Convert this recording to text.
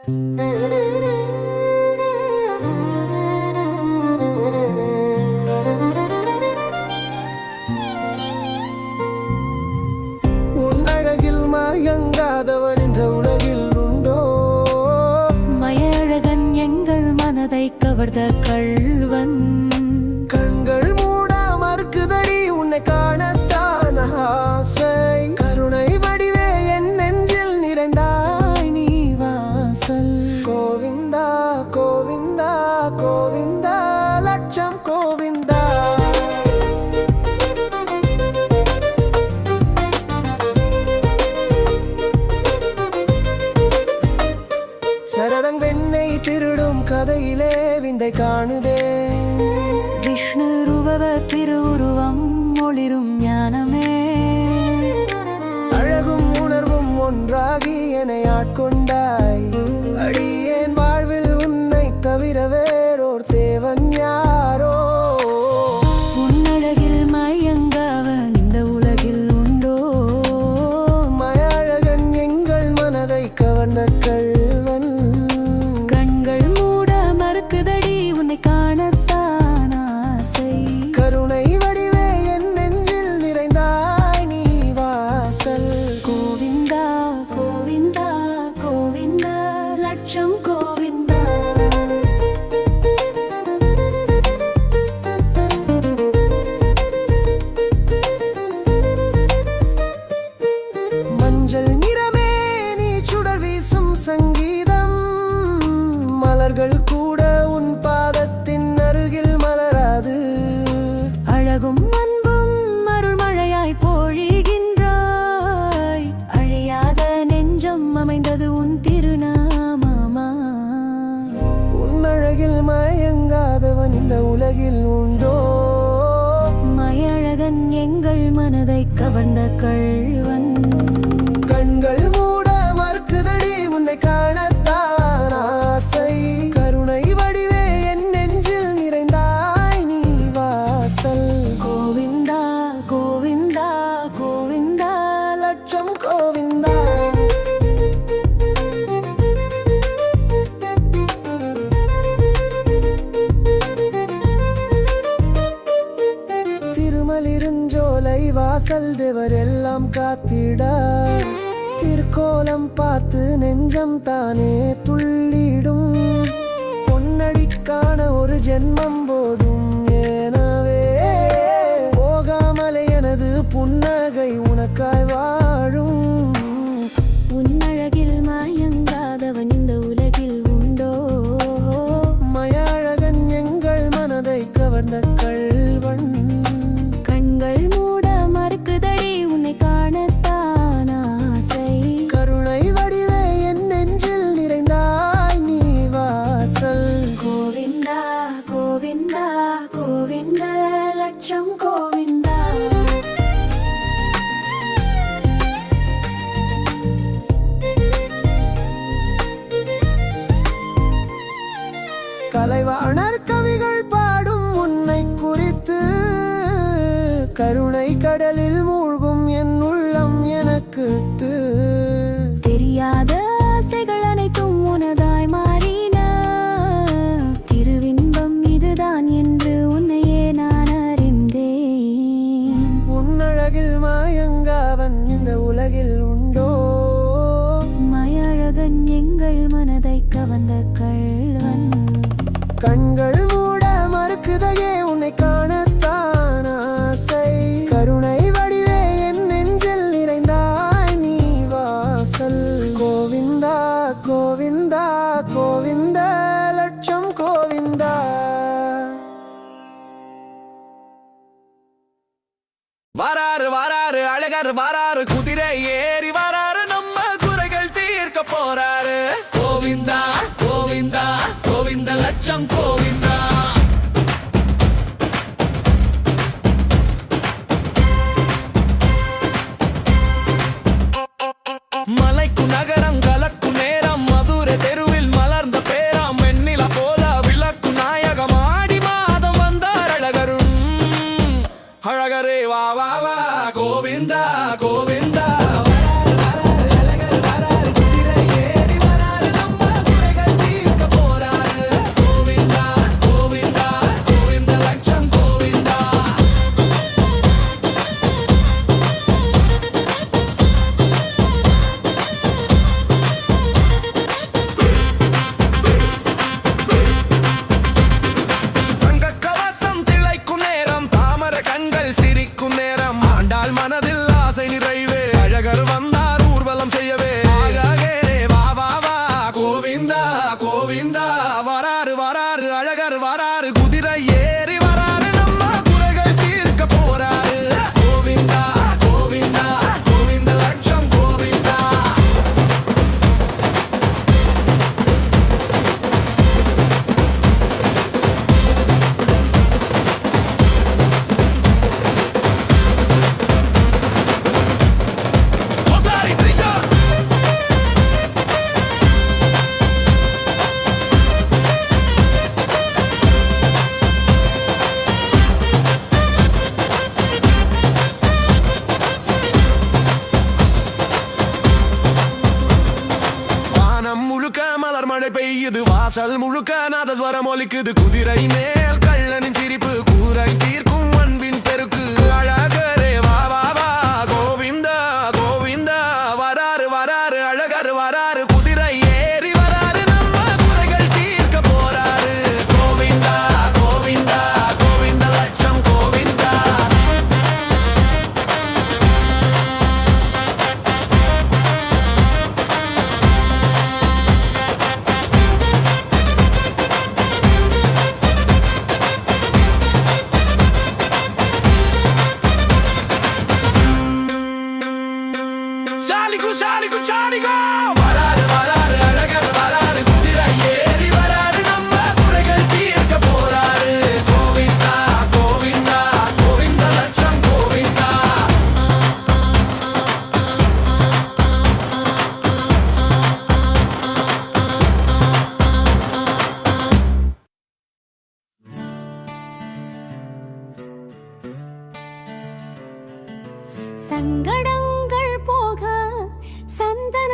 உன்னழகில் மயங்காதவன் இந்த உலகில் உண்டோ? மயழகன் எங்கள் மனதை கவர்ந்த கள்வன். கண்கள் மூட மறுக்குதடி உன்னை காணத்தான் ஆசை. கருணை வடிவே என் நெஞ்சில் நிறைந்தாய் நீ வாசல். கோவிந்தா கோவிந்தா கோவிந்தா லட்சம் கோவிந்தா. சரடங் வெண்ணை திருடும் கதையிலே விந்தை காணுதே. விஷ்ணு ரூபவ திருவுருவம் ஒளிரும் ஞானமே. அழகும் உணர்வும் ஒன்றாகி என்னை ஆட்கொண்டாய். அடியேன் வாழ்வில் உன்னை தவிர வேறோர் தேவன் யாரோ? உன்னழகில் மயங்காவன் இந்த உலகில் உண்டோ? மயழகன் எங்கள் மனதை கவர்ந்த கள்வன். கண்கள் மூட மறுக்குதடி உன்னை காணத்தான் ஆசை. கருணை வடிவே என் நெஞ்சில் நிறைந்தாய் நீ வாசல். கோவிந்தா கோவிந்தா கோவிந்தா லட்சம் கோவிந்தா. மஞ்சள் நிறமே நீ சுடர் வீசும் சங்கீதம். மலர்கள் கூட உன் பாதத்தின் அருகில் மலராது. அழகும் அன்பும் அருள்மழையாய் பொழிகின்றாய். அழியாத நெஞ்சம் அமைந்தது உன் திருநாமமாய். உன்னழகில் மயங்காதவன் இந்த உலகில் உண்டோ? மயழகன் எங்கள் மனதை கவர்ந்த கள்வன். கண்கள் மூட மறுக்குதடி உன்னை காணத்தான் ஆசை. கருணை வடிவே என் நெஞ்சில் நிறைந்தாய் நீ வாசல். கோவிந்தா கோவிந்தா கோவிந்தா லட்சம் கோவிந்தா. திருமலிருஞ்சோலை வாசல் தேவர் எல்லாம் காத்திட. திருக்கோலம் பார்த்து நெஞ்சம் தானே துள்ளிடும். பொன்னடிக்கான ஒரு ஜென்மம் போதும் எனவே போகாமலே எனது புன்னகை உனக்காய் வாழும். உன்னழகில் மயங்காதவன் இந்த உலகில் உண்டோ? மயழகன் எங்கள் மனதை கவர்ந்த கள்வன். கண்கள் மூட மறுக்குதடி உன்னை காணத்தான் ஆசை. கருணை வடிவே என் நெஞ்சில் நிறைந்தாய் நீ வாசல். கோவிந்தா கோவிந்தா கோவிந்தா லட்சம் கோவிந்தா. கலைவாணர் கவிகள் பாடும் உன்னை குறித்து. கருணை கடலில் மூழ்கும் என் உள்ளம் எனக்கு தெரியாத ஆசைகள் அனைத்தும் உனதாய் மாறின. திருவின்பம் இதுதான் என்று உன்னையே நான் அறிந்தேன். உன்னழகில் மயங்காவன் இந்த உலகில் உண்டோ? மயழகன் எங்கள் மனதை கவர்ந்த கள்வன். கண்கள் மூட மறுக்குதையே உன்னை காணத்தான் ஆசை. கருணை வடிவே என் நெஞ்சில் நிறைந்தாய் நீ வாசல். கோவிந்தா கோவிந்தா கோவிந்தா லட்சம் கோவிந்தா. வாராரு வாராரு அழகர் வாராரு, குதிரை ஏறி வாராரு, நம்ம குறைகள் தீர்க்க போறாரு. கோவிந்தா கோவிந்தா கோவிந்த லட்சம் கோவிந்தா. மலைக்கு நகரம் கலக்கு நேரம், மதுரை தெருவில் மலர்ந்த பேராம். வெண்ணில போல விளக்கு நாயகம் ஆடி மாதம் வந்தார் அழகரும். அழகரே வா வா வா கோவிந்தா கோவிந்தா. வராரு வராரு அழகர் வராரு, குதிரை ஏறி வராரு, நம்ம குறைகள் மழை பெய்யுது வாசல் முழுக்க நாதஸ்வரம் ஒலிக்குது குதிரை மேல் கள்ளனின் சிரிப்பு கூரை தீர்க்கும் அன்பின் பெருக்கு அழகரே வா வா வா கோவிந்தா கோவிந்தா வராரு வராரு அழகர் வராரு குதிரை ஏறி வராரு நம்ம குறைகள் தீர்க்க போறாரு கோவிந்தா கோவிந்தா கோவிந்த லட்சம் கோவிந்தா சாலிகு சாலிகு வராரு வராரு அழகர் வராரு குதிரை ஏறி வராரு நம்ம குறைகள் தீர்க்க போறாரு கோவிந்தா கோவிந்தா கோவிந்த லட்சம் கோவிந்தா சங்கடங்கள் போக சந்தன